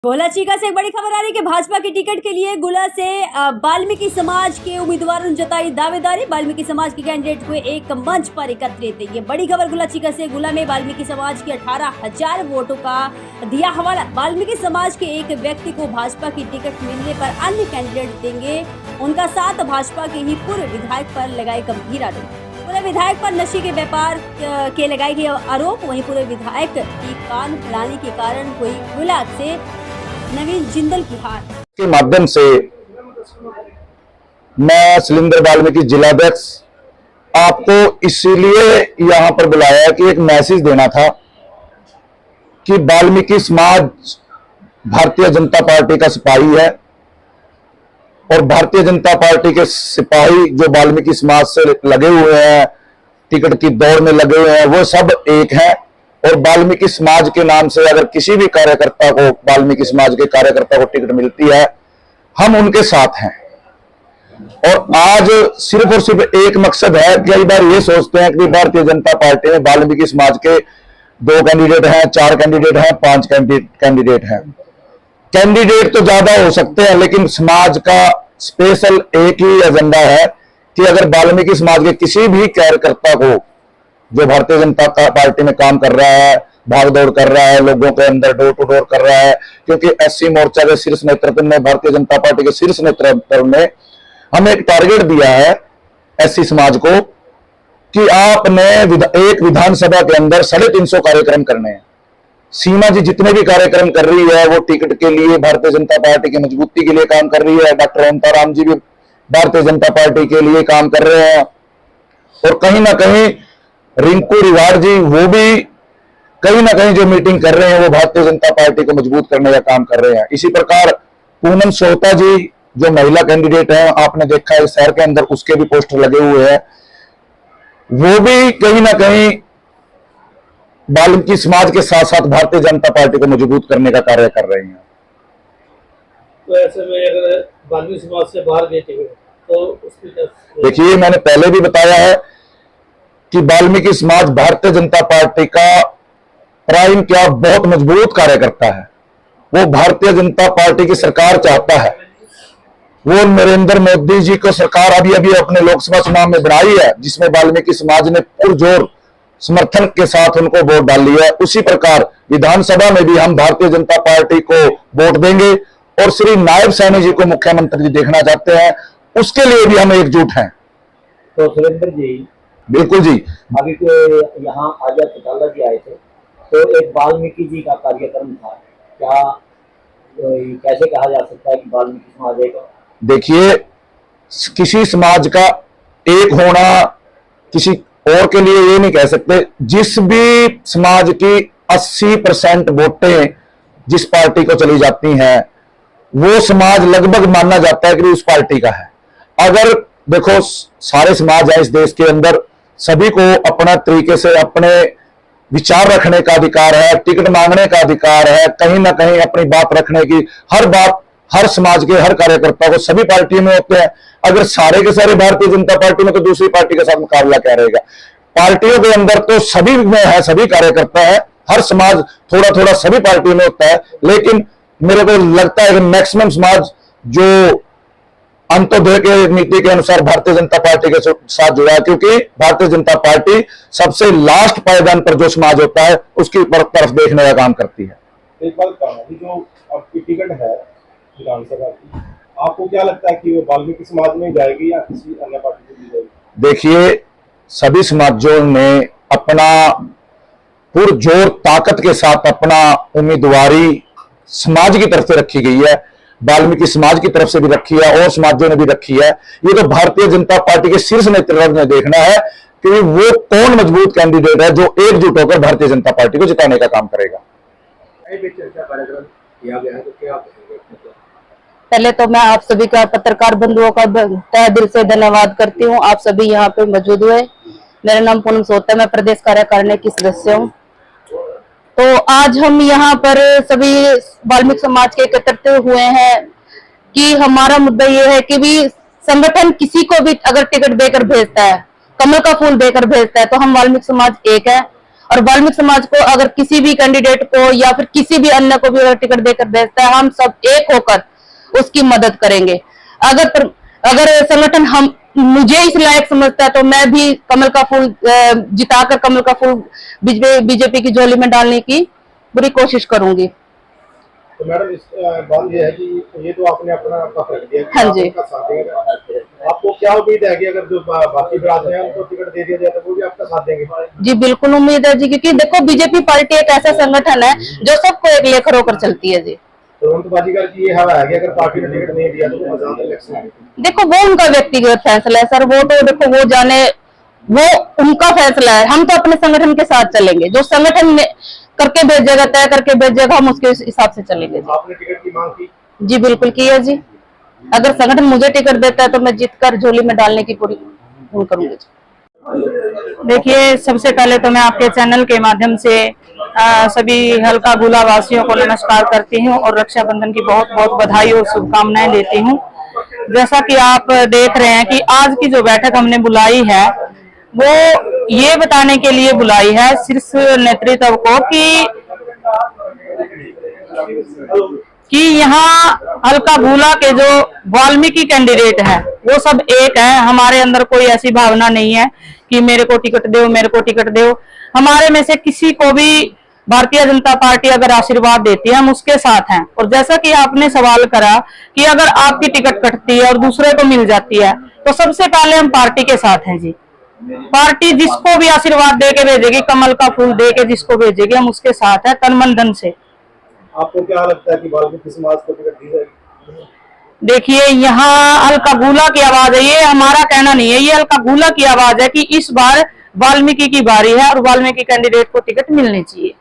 गोलाचीका से एक बड़ी खबर आ रही है कि भाजपा की टिकट के लिए गुला से वाल्मीकि समाज के उम्मीदवारों ने जताई दावेदारी। वाल्मीकि समाज के कैंडिडेट हुए एक मंच पर एकत्रित। ये बड़ी खबर गोलाचीका से। गुला में वाल्मीकि समाज के 18,000 वोटों का दिया हवाला। वाल्मीकि समाज के एक व्यक्ति को भाजपा की टिकट मिलने पर अन्य कैंडिडेट देंगे उनका साथ। भाजपा के ही पूर्व विधायक पर लगाए गंभीर आरोप। पूरे विधायक पर नशे के व्यापार के लगाए गए आरोप। वहीं पूरे विधायक की कान फैलाने के कारण हुई गुला से नवीन जिंदल की हार के माध्यम से मैं सुलिंदर वाल्मीकि जिलाध्यक्ष आपको इसीलिए यहां पर बुलाया है कि एक मैसेज देना था कि वाल्मीकि समाज भारतीय जनता पार्टी का सिपाही है और भारतीय जनता पार्टी के सिपाही जो वाल्मीकि समाज से लगे हुए हैं, टिकट की दौड़ में लगे हुए हैं, वो सब एक हैं। और वाल्मीकि समाज के नाम से अगर किसी भी कार्यकर्ता को, वाल्मीकि समाज के कार्यकर्ता को टिकट मिलती है, हम उनके साथ हैं। और आज सिर्फ और सिर्फ एक मकसद है। कई बार ये सोचते हैं कि भारतीय जनता पार्टी में वाल्मीकि समाज के 2 कैंडिडेट हैं, 4 कैंडिडेट हैं, 5 कैंडिडेट हैं। कैंडिडेट तो ज्यादा हो सकते हैं, लेकिन समाज का स्पेशल एक ही एजेंडा है कि अगर वाल्मीकि समाज के किसी भी कार्यकर्ता को जो भारतीय जनता पार्टी में काम कर रहा है, भाग दौड़ कर रहा है, लोगों के अंदर डोर टू डोर कर रहा है, क्योंकि एससी मोर्चा के शीर्ष नेतृत्व में, भारतीय जनता पार्टी के शीर्ष नेतृत्व में हमें एक टारगेट दिया है एससी समाज को कि आपने एक विधानसभा के अंदर 350 कार्यक्रम करने हैं। सीमा जी जितने भी कार्यक्रम कर रही है वो टिकट के लिए, भारतीय जनता पार्टी की मजबूती के लिए काम कर रही है। डॉक्टर ओमता राम जी भी भारतीय जनता पार्टी के लिए काम कर रहे हैं। और कहीं ना कहीं रिंकू रिवाड़ जी वो भी कहीं ना कहीं जो मीटिंग कर रहे हैं वो भारतीय जनता पार्टी को मजबूत करने का काम कर रहे हैं। इसी प्रकार पूनम सोहता जी जो महिला कैंडिडेट है, आपने देखा है शहर के अंदर उसके भी पोस्टर लगे हुए हैं, वो भी कहीं ना कहीं वाल्मीकि समाज के साथ साथ भारतीय जनता पार्टी को मजबूत करने का कार्य कर रहे हैं। तो ऐसे में अगर वाल्मीकि समाज से बाहर गए तो उसकी देखिए, मैंने पहले भी बताया है कि वाल्मीकि समाज भारतीय जनता पार्टी का प्राइम क्या बहुत मजबूत कार्यकर्ता है। वो भारतीय जनता पार्टी की सरकार चाहता है। वो नरेंद्र मोदी जी को सरकार अभी अभी अपने लोकसभा चुनाव में बनाई है, जिसमें वाल्मीकि समाज ने पुरजोर समर्थन के साथ उनको वोट डाल लिया है। उसी प्रकार विधानसभा में भी हम भारतीय जनता पार्टी को वोट देंगे और श्री नायब सैनी जी को मुख्यमंत्री जी देखना चाहते हैं, उसके लिए भी हम एकजुट हैं। तो सुरेंद्र जी, बिल्कुल जी। अभी तो यहाँ आजाद चौटाला जी आए थे, तो एक वाल्मीकि जी का कार्यक्रम था, क्या कैसे कहा जा सकता है कि वाल्मीकि समाज एक? देखिए, किसी समाज का एक होना किसी और के लिए ये नहीं कह सकते। जिस भी समाज की 80% वोटें जिस पार्टी को चली जाती हैं, वो समाज लगभग माना जाता है कि उस पार्टी का है। अगर देखो, सारे समाज है इस देश के अंदर, सभी को अपना तरीके से अपने विचार रखने का अधिकार है, टिकट मांगने का अधिकार है, कहीं ना कहीं अपनी बात रखने की। हर बात हर समाज के हर कार्यकर्ता को सभी पार्टियों में होते हैं। अगर सारे के सारे भारतीय जनता पार्टी में, तो दूसरी पार्टी के साथ मुकाबला क्या रहेगा। पार्टियों के अंदर तो सभी में है, सभी कार्यकर्ता है, हर समाज थोड़ा थोड़ा सभी पार्टियों में होता है। लेकिन मेरे को लगता है कि मैक्सिमम समाज जो अंत्योदय के नीति के अनुसार भारतीय जनता पार्टी के साथ जुड़ा है, क्योंकि भारतीय जनता पार्टी सबसे लास्ट पायदान पर जो समाज होता है उसकी तरफ देखने का काम करती है। एक बात कहना, जो आपकी टिकट है विधानसभा की, आपको क्या लगता है कि वो वाल्मीकि समाज में जाएगी या किसी अन्य पार्टी को दी जाएगी? देखिए, सभी समाजों ने अपना पुरजोर ताकत के साथ अपना उम्मीदवारी समाज की तरफ से रखी गई है, वाल्मीकि समाज की तरफ से भी रखी है और समाजों ने भी रखी है। ये तो भारतीय जनता पार्टी के शीर्ष नेतृत्व ने देखना है कि वो कौन मजबूत कैंडिडेट है जो एकजुट होकर भारतीय जनता पार्टी को जिताने का काम करेगा। पहले तो मैं आप सभी का, पत्रकार बंधुओं का तहे दिल से धन्यवाद करती हूँ। आप सभी यहाँ पे मौजूद हुए। मेरा नाम पूनम सोहता है, मैं प्रदेश कार्यकारिणी की सदस्य हूँ। तो आज हम यहाँ पर सभी वाल्मीकि समाज के एकत्रित हुए हैं कि हमारा मुद्दा ये है कि भी संगठन किसी को भी अगर टिकट देकर भेजता है, कमल का फूल देकर भेजता है, तो हम वाल्मीकि समाज एक है और वाल्मीकि समाज को अगर किसी भी कैंडिडेट को या फिर किसी भी अन्य को भी अगर टिकट देकर भेजता है, हम सब एक होकर उसकी मदद करेंगे। अगर संगठन हम मुझे इस लायक समझता है तो मैं भी कमल का फूल जिताकर कमल का फूल बीजेपी की झोली में डालने की पूरी कोशिश करूंगी। तो मैडम इस बात ये है कि ये तो आपने अपना आपका फर्ज दिया कि हाँ आप जी। उनका साथ देंगे। आपको क्या उम्मीद है कि अगर जो बाकी बिरादर हैं उनको टिकट दे दिया जाए तो वो भी आपका साथ देंगे? जी बिल्कुल उम्मीद है जी, क्योंकि देखो बीजेपी पार्टी एक ऐसा संगठन है जो सबको एक लेकर होकर चलती है जी। तुरंत बाजीगर की ये हवा है कि अगर पार्टी ने टिकट नहीं दिया तो आजाद इलेक्शन है। देखो वो उनका व्यक्तिगत फैसला है सर, वो तो देखो वो जाने, वो उनका फैसला है। हम तो अपने संगठन के साथ चलेंगे, जो संगठन ने करके भेजेगा, तय करके भेजेगा, हम उसके हिसाब से चलेंगे जी। आपने टिकट की मांग की? जी बिल्कुल की है जी। अगर संगठन मुझे टिकट देता है तो मैं जीतकर झोली में डालने की पूरी वो करूंगी जी। देखिए, सबसे पहले तो मैं आपके चैनल के माध्यम से सभी हल्का गुला वासियों को नमस्कार करती हूं और रक्षाबंधन की बहुत बहुत बधाई और शुभकामनाएं देती हूं। जैसा कि आप देख रहे हैं कि आज की जो बैठक हमने बुलाई है वो ये बताने के लिए बुलाई है शीर्ष नेतृत्व को कि यहाँ हल्का गुला के जो वाल्मीकि कैंडिडेट है वो सब एक है। हमारे अंदर कोई ऐसी भावना नहीं है कि मेरे को टिकट दो, मेरे को टिकट दो। हमारे में से किसी को भी भारतीय जनता पार्टी अगर आशीर्वाद देती है हम उसके साथ हैं। और जैसा कि आपने सवाल करा कि अगर आपकी टिकट कटती है और दूसरे को मिल जाती है तो सबसे पहले हम पार्टी के साथ हैं जी। पार्टी जिसको भी आशीर्वाद दे के भेजेगी, कमल का फूल दे के जिसको भेजेगी, हम उसके साथ है तन मन धन से। आपको क्या लगता है कि वाल्मीकि समाज को टिकट दी जाएगी? देखिए, यहाँ हल्का गुला की आवाज है, ये हमारा कहना नहीं है, ये हल्का गुला की आवाज है कि इस बार वाल्मीकि की बारी है और वाल्मीकि कैंडिडेट को टिकट मिलनी चाहिए।